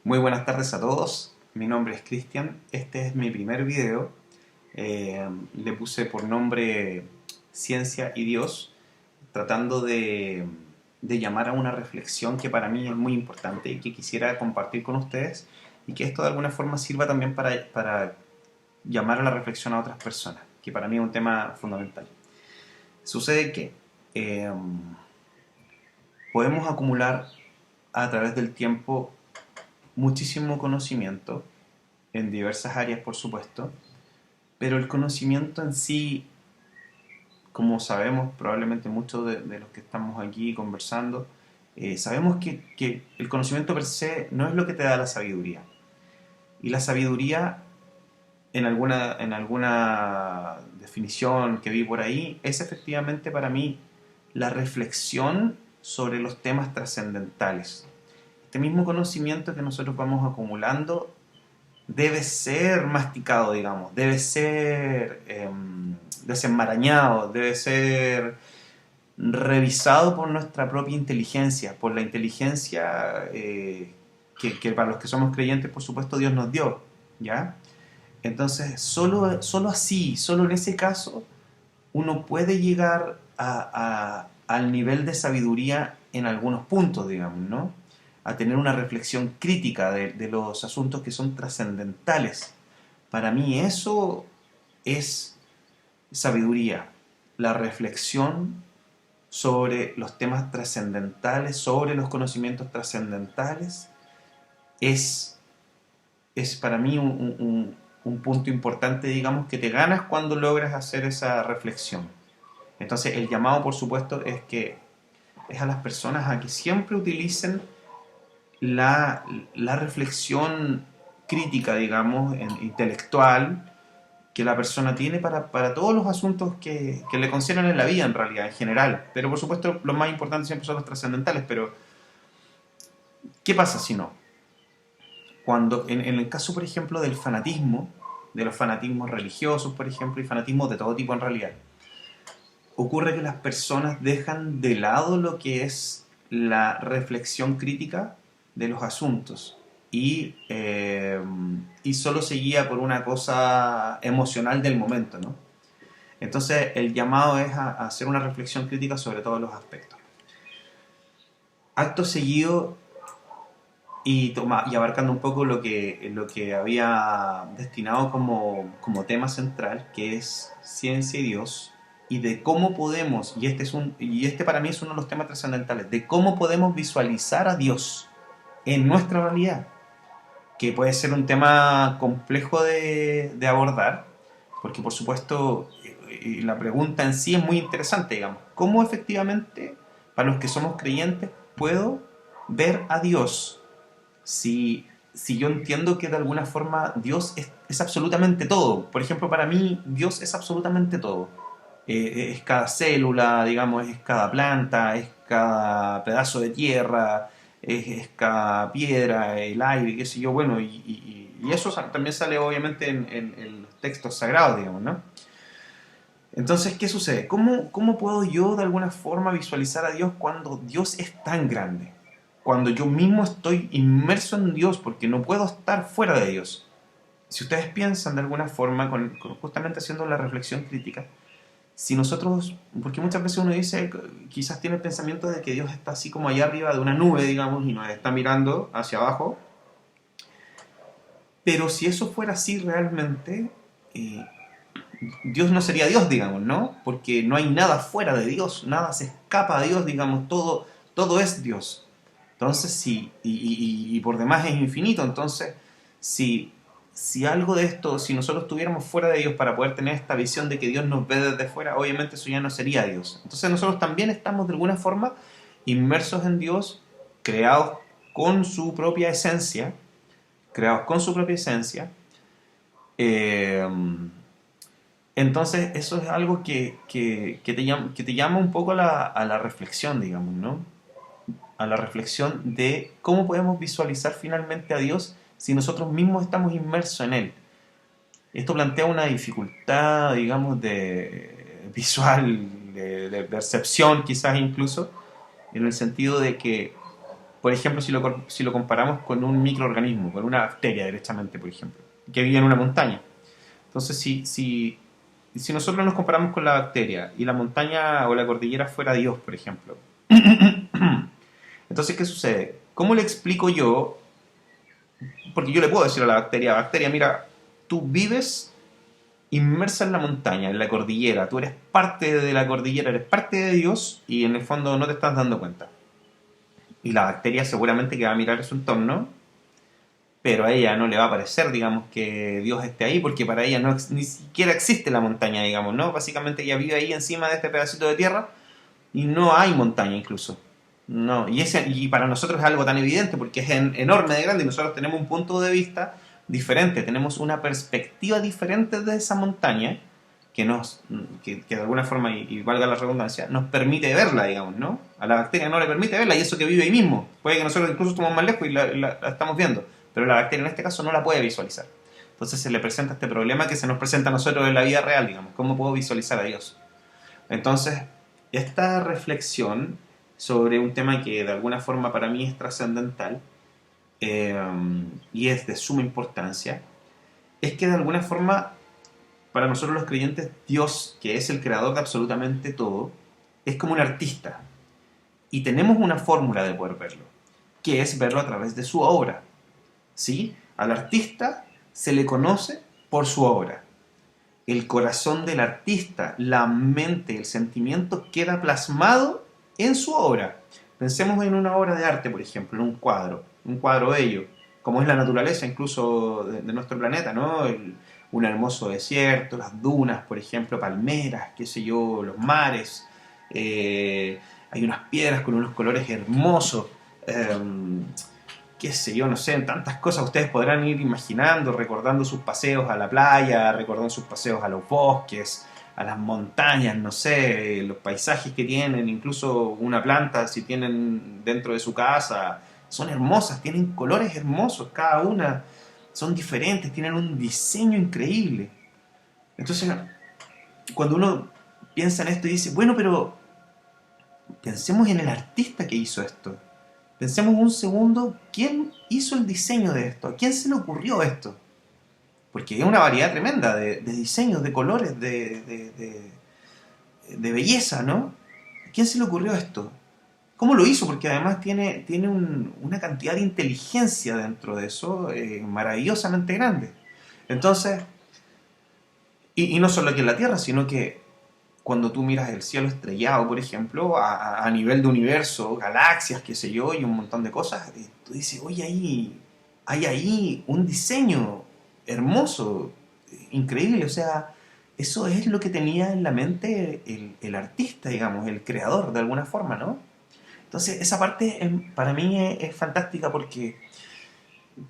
Muy buenas tardes a todos, mi nombre es Cristian, este es mi primer video. Le puse por nombre Ciencia y Dios, tratando de llamar a una reflexión que para mí es muy importante y que quisiera compartir con ustedes, y que esto de alguna forma sirva también para llamar a la reflexión a otras personas, que para mí es un tema fundamental. Sucede que eh, podemos acumular a través del tiempo muchísimo conocimiento en diversas áreas, por supuesto, pero el conocimiento en sí, como sabemos probablemente muchos de los que estamos aquí conversando, sabemos que el conocimiento per se no es lo que te da la sabiduría. Y la sabiduría, en alguna definición que vi por ahí, es efectivamente para mí la reflexión sobre los temas trascendentales. Este mismo conocimiento que nosotros vamos acumulando debe ser masticado, digamos, debe ser desenmarañado, debe ser revisado por nuestra propia inteligencia, por la inteligencia que para los que somos creyentes, por supuesto, Dios nos dio, ¿ya? Entonces, solo así, solo en ese caso, uno puede llegar al nivel de sabiduría en algunos puntos, digamos, ¿no? A tener una reflexión crítica de los asuntos que son trascendentales. Para mí eso es sabiduría, la reflexión sobre los temas trascendentales, sobre los conocimientos trascendentales, es, es para mí un punto importante, digamos, que te ganas cuando logras hacer esa reflexión. Entonces el llamado, por supuesto, es a las personas a que siempre utilicen la reflexión crítica, digamos, intelectual, que la persona tiene para todos los asuntos que le conciernen en la vida, en realidad, en general. Pero por supuesto, los más importantes siempre son los trascendentales. Pero, ¿qué pasa si no? Cuando, en el caso, por ejemplo, del fanatismo, de los fanatismos religiosos, por ejemplo, y fanatismos de todo tipo en realidad, ocurre que las personas dejan de lado lo que es la reflexión crítica de los asuntos y solo se guía por una cosa emocional del momento, ¿no? Entonces el llamado es a hacer una reflexión crítica sobre todos los aspectos. Acto seguido y abarcando un poco lo que había destinado como tema central, que es ciencia y Dios, y de cómo podemos, y este para mí es uno de los temas trascendentales, de cómo podemos visualizar a Dios en nuestra realidad, que puede ser un tema complejo de abordar, porque por supuesto la pregunta en sí es muy interesante, digamos, ¿cómo efectivamente, para los que somos creyentes, puedo ver a Dios si yo entiendo que de alguna forma Dios es absolutamente todo? Por ejemplo, para mí Dios es absolutamente todo. Es cada célula, digamos, es cada planta, es cada pedazo de tierra, es cada piedra, el aire, qué sé yo, bueno, y eso también sale obviamente en los textos sagrados, digamos, ¿no? Entonces, ¿qué sucede? ¿Cómo puedo yo de alguna forma visualizar a Dios cuando Dios es tan grande? Cuando yo mismo estoy inmerso en Dios, porque no puedo estar fuera de Dios. Si ustedes piensan de alguna forma, justamente haciendo la reflexión crítica, si nosotros, porque muchas veces uno dice, quizás tiene el pensamiento de que Dios está así como allá arriba de una nube, digamos, y nos está mirando hacia abajo, pero si eso fuera así realmente, eh, Dios no sería Dios, digamos, ¿no? Porque no hay nada fuera de Dios, nada se escapa a Dios, digamos, todo es Dios. Entonces, sí, y por demás es infinito. Entonces, si algo de esto, si nosotros estuviéramos fuera de Dios para poder tener esta visión de que Dios nos ve desde fuera, obviamente eso ya no sería Dios. Entonces nosotros también estamos de alguna forma inmersos en Dios, creados con su propia esencia, creados con su propia esencia. Eh, entonces eso es algo que te llama un poco a la reflexión, digamos, ¿no? A la reflexión de cómo podemos visualizar finalmente a Dios si nosotros mismos estamos inmersos en Él. Esto plantea una dificultad, digamos, de visual, de percepción quizás incluso, en el sentido de que Por ejemplo, si lo comparamos con un microorganismo, con una bacteria directamente, por ejemplo, que vive en una montaña. Entonces, si nosotros nos comparamos con la bacteria y la montaña o la cordillera fuera Dios, por ejemplo, entonces, ¿qué sucede? ¿Cómo le explico yo? Porque yo le puedo decir a la bacteria, mira, tú vives inmersa en la montaña, en la cordillera, tú eres parte de la cordillera, eres parte de Dios y en el fondo no te estás dando cuenta. Y la bacteria seguramente que va a mirar su entorno, pero a ella no le va a parecer, digamos, que Dios esté ahí, porque para ella no, ni siquiera existe la montaña, digamos, ¿no? Básicamente ella vive ahí encima de este pedacito de tierra y no hay montaña incluso. No, y para nosotros es algo tan evidente porque es enorme de grande y nosotros tenemos un punto de vista diferente, tenemos una perspectiva diferente de esa montaña que de alguna forma, y valga la redundancia, nos permite verla, digamos, ¿no? A la bacteria no le permite verla y eso que vive ahí mismo. Puede que nosotros incluso estemos más lejos y la estamos viendo, pero la bacteria en este caso no la puede visualizar. Entonces se le presenta este problema que se nos presenta a nosotros en la vida real, digamos, ¿cómo puedo visualizar a Dios? Entonces, esta reflexión sobre un tema que de alguna forma para mí es trascendental eh, y es de suma importancia, es que de alguna forma para nosotros los creyentes Dios, que es el creador de absolutamente todo, es como un artista y tenemos una fórmula de poder verlo, que es verlo a través de su obra. ¿Sí? Al artista se le conoce por su obra. El corazón del artista, la mente, el sentimiento queda plasmado en su obra. Pensemos en una obra de arte, por ejemplo, en un cuadro bello, como es la naturaleza incluso de nuestro planeta, ¿no? Un hermoso desierto, las dunas, por ejemplo, palmeras, qué sé yo, los mares, hay unas piedras con unos colores hermosos, eh, qué sé yo, no sé, tantas cosas ustedes podrán ir imaginando, recordando sus paseos a la playa, recordando sus paseos a los bosques, a las montañas, no sé, los paisajes que tienen, incluso una planta, si tienen dentro de su casa, son hermosas, tienen colores hermosos, cada una son diferentes, tienen un diseño increíble. Entonces, cuando uno piensa en esto y dice, bueno, pero pensemos en el artista que hizo esto. Pensemos un segundo, ¿quién hizo el diseño de esto? ¿A quién se le ocurrió esto? Porque hay una variedad tremenda de diseños, de colores, de belleza, ¿no? ¿A quién se le ocurrió esto? ¿Cómo lo hizo? Porque además tiene una cantidad de inteligencia dentro de eso maravillosamente grande. Entonces, y no solo aquí en la Tierra, sino que cuando tú miras el cielo estrellado, por ejemplo, a nivel de universo, galaxias, qué sé yo, y un montón de cosas, tú dices, oye, hay ahí un diseño hermoso, increíble, o sea, eso es lo que tenía en la mente el artista, digamos, el creador, de alguna forma, ¿no? Entonces, esa parte para mí es fantástica porque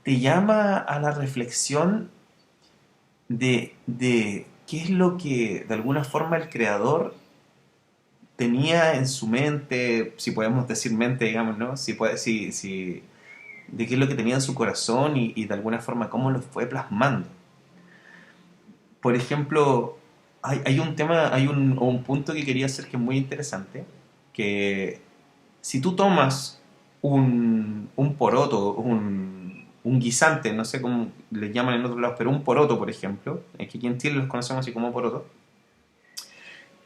te llama a la reflexión de qué es lo que de alguna forma el creador tenía en su mente, si podemos decir mente, digamos, ¿no? De qué es lo que tenía en su corazón y de alguna forma cómo lo fue plasmando. Por ejemplo, hay un tema, o un punto que quería hacer que es muy interesante, que si tú tomas un poroto, un guisante, no sé cómo le llaman en otros lados, pero un poroto, por ejemplo, es que aquí en Chile los conocemos así como poroto,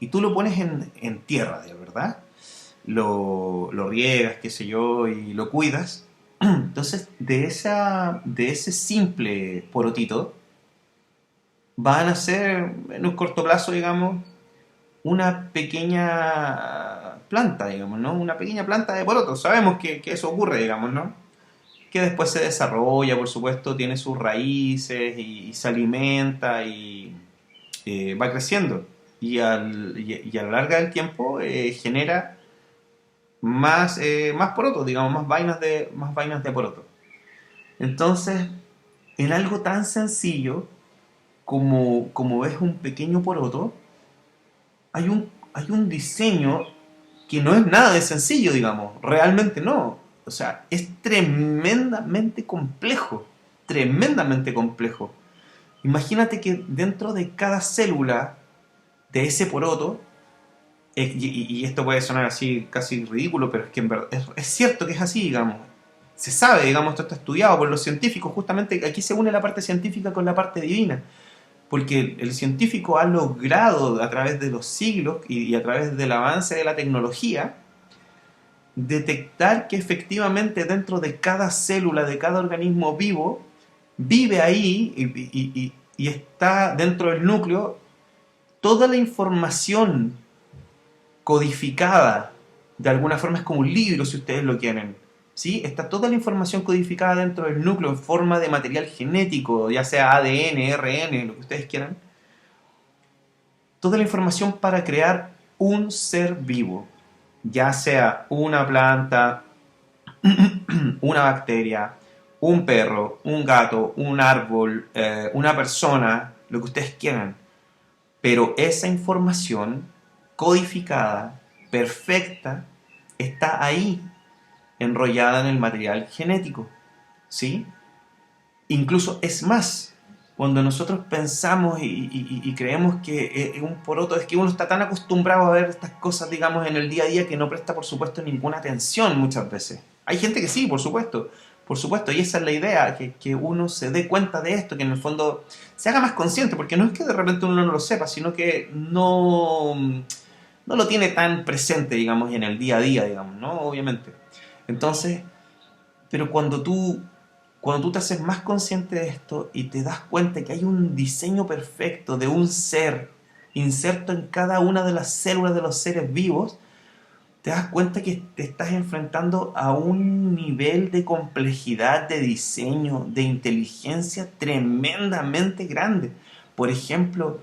y tú lo pones en tierra, de verdad, lo riegas, qué sé yo, y lo cuidas, entonces de ese simple porotito van a ser en un corto plazo, digamos, una pequeña planta, digamos, ¿no? Una pequeña planta de poroto. Sabemos que eso ocurre, digamos, ¿no? Que después se desarrolla, por supuesto, tiene sus raíces y se alimenta y va creciendo. Y a la larga del tiempo genera más porotos, digamos, más vainas de poroto. Entonces, en algo tan sencillo como es un pequeño poroto, hay un diseño que no es nada de sencillo, digamos, realmente no. O sea, es tremendamente complejo. Imagínate que dentro de cada célula de ese poroto, y esto puede sonar así casi ridículo, pero es que en verdad es cierto que es así, digamos. se sabe, digamos, esto está estudiado por los científicos, justamente aquí se une la parte científica con la parte divina, porque el científico ha logrado a través de los siglos y a través del avance de la tecnología detectar que efectivamente dentro de cada célula, de cada organismo vivo, vive ahí y está dentro del núcleo toda la información codificada. De alguna forma es como un libro, si ustedes lo quieren. ¿Sí? Está toda la información codificada dentro del núcleo en forma de material genético, ya sea ADN, RN, lo que ustedes quieran. Toda la información para crear un ser vivo, ya sea una planta, una bacteria, un perro, un gato, un árbol, una persona, lo que ustedes quieran. Pero esa información codificada, perfecta, está ahí, enrollada en el material genético. ¿Sí? Incluso es más, cuando nosotros pensamos y creemos que es un poroto, es que uno está tan acostumbrado a ver estas cosas, digamos, en el día a día que no presta, por supuesto, ninguna atención muchas veces. Hay gente que sí, por supuesto, y esa es la idea, que uno se dé cuenta de esto, que en el fondo se haga más consciente, porque no es que de repente uno no lo sepa, sino que no lo tiene tan presente, digamos, en el día a día, digamos, ¿no? Obviamente. Entonces, pero cuando tú te haces más consciente de esto y te das cuenta que hay un diseño perfecto de un ser inserto en cada una de las células de los seres vivos, te das cuenta que te estás enfrentando a un nivel de complejidad, de diseño, de inteligencia tremendamente grande. Por ejemplo,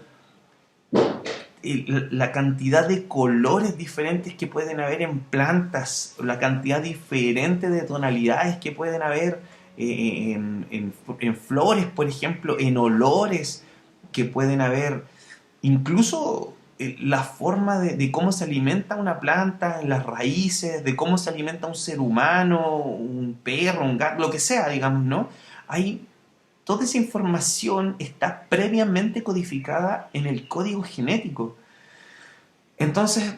la cantidad de colores diferentes que pueden haber en plantas, la cantidad diferente de tonalidades que pueden haber en flores, por ejemplo, en olores que pueden haber, incluso la forma de cómo se alimenta una planta, en las raíces, de cómo se alimenta un ser humano, un perro, un gato, lo que sea, digamos, ¿no? Hay Toda esa información está previamente codificada en el código genético. Entonces,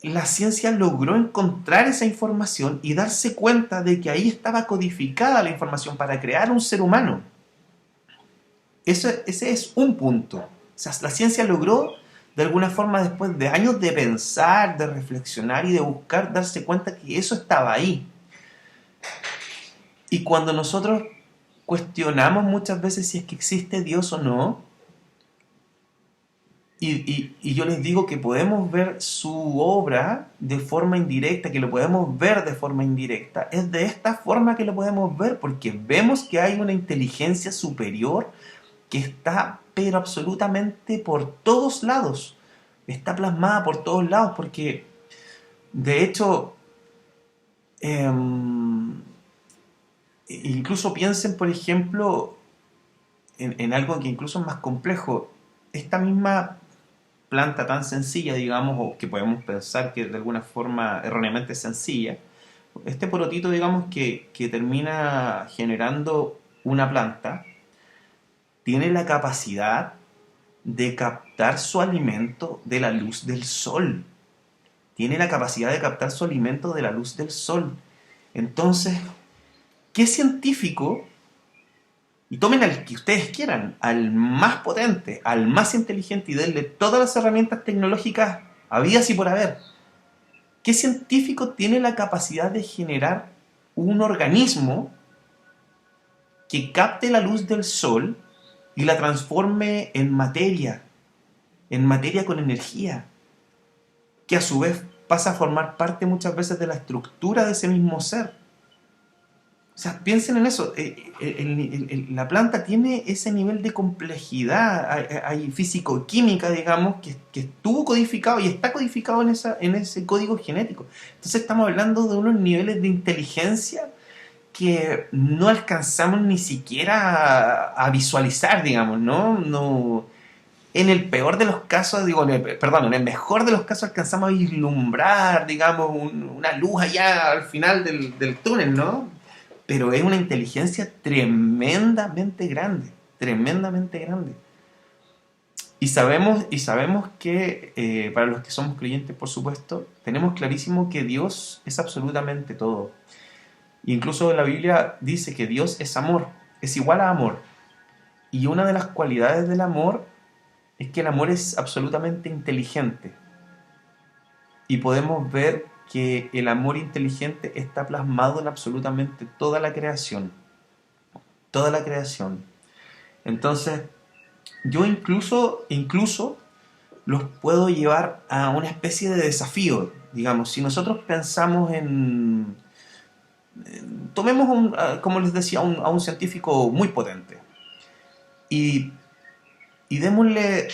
la ciencia logró encontrar esa información y darse cuenta de que ahí estaba codificada la información para crear un ser humano. Ese es un punto. O sea, la ciencia logró, de alguna forma, después de años de pensar, de reflexionar y de buscar, darse cuenta que eso estaba ahí. Y cuando nosotros cuestionamos muchas veces si es que existe Dios o no, y yo les digo que podemos ver su obra de forma indirecta, que lo podemos ver de forma indirecta, es de esta forma que lo podemos ver, porque vemos que hay una inteligencia superior que está, pero absolutamente por todos lados, está plasmada por todos lados, porque de hecho, eh, incluso piensen, por ejemplo, en algo que incluso es más complejo. Esta misma planta tan sencilla, digamos, o que podemos pensar que de alguna forma erróneamente es sencilla, este porotito, digamos, que termina generando una planta, tiene la capacidad de captar su alimento de la luz del sol. Tiene la capacidad de captar su alimento de la luz del sol. Entonces, ¿qué científico? Y tomen al que ustedes quieran, al más potente, al más inteligente y denle todas las herramientas tecnológicas habidas y por haber. ¿Qué científico tiene la capacidad de generar un organismo que capte la luz del sol y la transforme en materia con energía, que a su vez pasa a formar parte muchas veces de la estructura de ese mismo ser? O sea, piensen en eso. La planta tiene ese nivel de complejidad. Hay físico-química, digamos, que estuvo codificado y está codificado en ese código genético. Entonces estamos hablando de unos niveles de inteligencia que no alcanzamos ni siquiera a visualizar, digamos, ¿no? No, en el peor de los casos, en el mejor de los casos alcanzamos a vislumbrar, digamos, una luz allá al final del túnel, ¿no? Pero es una inteligencia tremendamente grande, tremendamente grande. Y sabemos que, para los que somos creyentes, por supuesto, tenemos clarísimo que Dios es absolutamente todo. Incluso la Biblia dice que Dios es amor, es igual a amor. Y una de las cualidades del amor es que el amor es absolutamente inteligente. Y podemos ver que el amor inteligente está plasmado en absolutamente toda la creación. Toda la creación. Entonces, yo incluso los puedo llevar a una especie de desafío. Digamos, si nosotros pensamos tomemos, como les decía, a un científico muy potente y, y démosle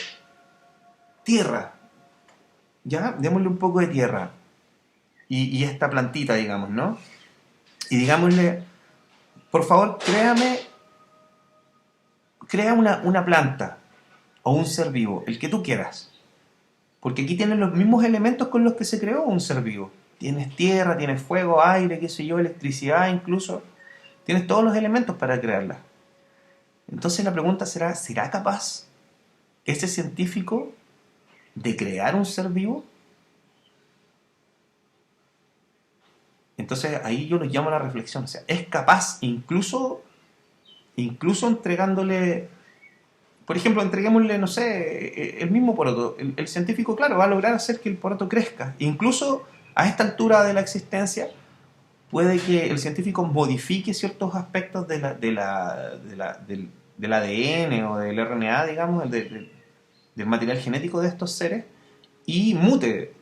tierra, ¿ya? Démosle un poco de tierra y esta plantita, digamos, ¿no? Y digámosle, por favor, crea una planta o un ser vivo, el que tú quieras. Porque aquí tienes los mismos elementos con los que se creó un ser vivo. Tienes tierra, tienes fuego, aire, qué sé yo, electricidad incluso. Tienes todos los elementos para crearla. Entonces la pregunta será, ¿será capaz ese científico de crear un ser vivo? Entonces ahí yo lo llamo a la reflexión. O sea, es capaz incluso entregándole, por ejemplo, entreguémosle, no sé, el mismo poroto. El científico, claro, va a lograr hacer que el poroto crezca. Incluso a esta altura de la existencia, puede que el científico modifique ciertos aspectos del ADN o del RNA, digamos, del material genético de estos seres, y mute.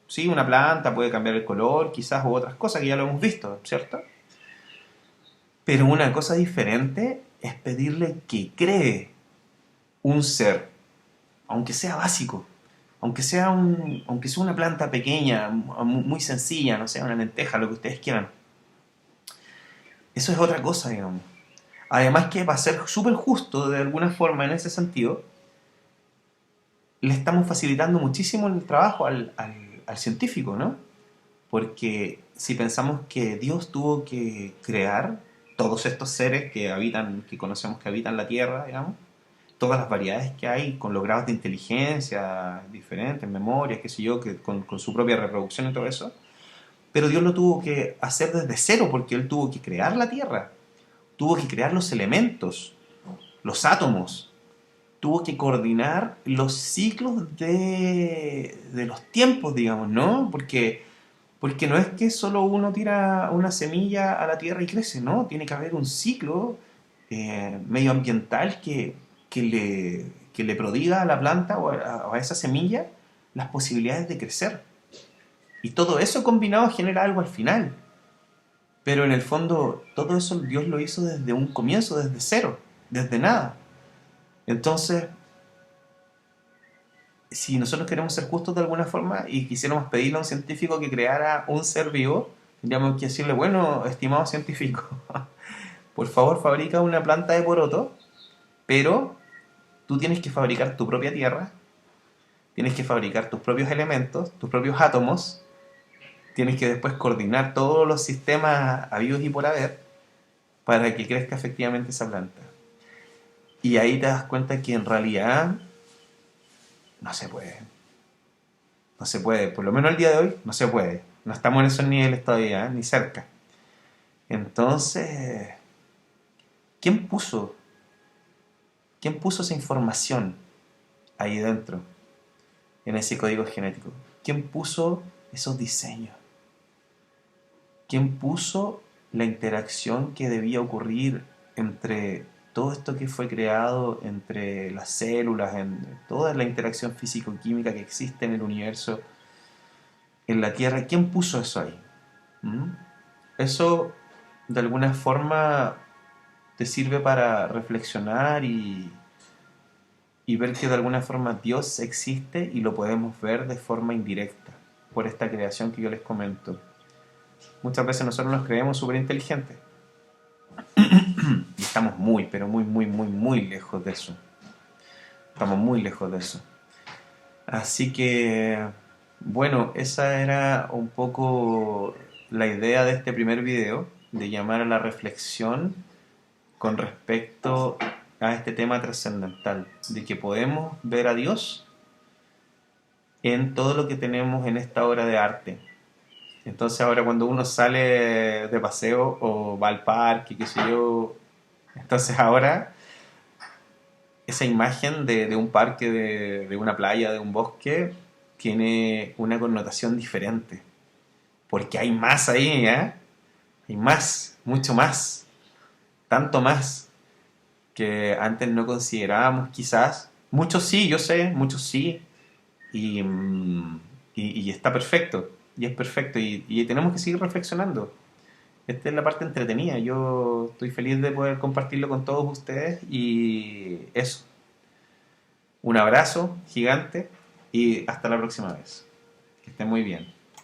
Sí, una planta puede cambiar el color, quizás, u otras cosas que ya lo hemos visto, ¿cierto? Pero una cosa diferente es pedirle que cree un ser, aunque sea básico, aunque sea una planta pequeña, muy sencilla, no sé, una lenteja, lo que ustedes quieran. Eso es otra cosa, digamos. Además que va a ser súper justo de alguna forma en ese sentido, le estamos facilitando muchísimo el trabajo al científico, ¿no? Porque si pensamos que Dios tuvo que crear todos estos seres que habitan, que conocemos que habitan la Tierra, digamos, todas las variedades que hay, con los grados de inteligencia diferentes, memoria, qué sé yo, que con su propia reproducción y todo eso, pero Dios lo tuvo que hacer desde cero porque Él tuvo que crear la Tierra, tuvo que crear los elementos, los átomos, tuvo que coordinar los ciclos de los tiempos, digamos, ¿no? Porque no es que solo uno tira una semilla a la tierra y crece, ¿no? Tiene que haber un ciclo medioambiental que le prodiga a la planta o a esa semilla las posibilidades de crecer. Y todo eso combinado genera algo al final. Pero en el fondo, todo eso Dios lo hizo desde un comienzo, desde cero, desde nada. Entonces, si nosotros queremos ser justos de alguna forma y quisiéramos pedirle a un científico que creara un ser vivo, tendríamos que decirle, bueno, estimado científico, por favor fabrica una planta de poroto, pero tú tienes que fabricar tu propia tierra, tienes que fabricar tus propios elementos, tus propios átomos, tienes que después coordinar todos los sistemas habidos y por haber para que crezca efectivamente esa planta. Y ahí te das cuenta que en realidad no se puede. No se puede, por lo menos el día de hoy no se puede. No estamos en esos niveles todavía, ni cerca. Entonces, ¿quién puso? ¿Quién puso esa información ahí dentro, en ese código genético? ¿Quién puso esos diseños? ¿Quién puso la interacción que debía ocurrir entre todo esto que fue creado, entre las células, en toda la interacción físico-química que existe en el universo, en la Tierra? ¿Quién puso eso ahí? ¿Mm? Eso de alguna forma te sirve para reflexionar y ver que de alguna forma Dios existe y lo podemos ver de forma indirecta por esta creación que yo les comento. Muchas veces nosotros nos creemos súper inteligentes y estamos muy, pero muy, muy, muy, muy lejos de eso. Estamos muy lejos de eso. Así que, bueno, esa era un poco la idea de este primer video, de llamar a la reflexión con respecto a este tema trascendental, de que podemos ver a Dios en todo lo que tenemos en esta obra de arte. Entonces ahora cuando uno sale de paseo o va al parque, qué sé yo, entonces ahora esa imagen de un parque, de una playa, de un bosque, tiene una connotación diferente. Porque hay más ahí, ¿eh? Hay más, mucho más, tanto más que antes no considerábamos quizás. Muchos sí, yo sé, muchos sí. Y, y está perfecto, y es perfecto. Y tenemos que seguir reflexionando. Esta es la parte entretenida. Yo estoy feliz de poder compartirlo con todos ustedes y eso. Un abrazo gigante y hasta la próxima vez. Que estén muy bien.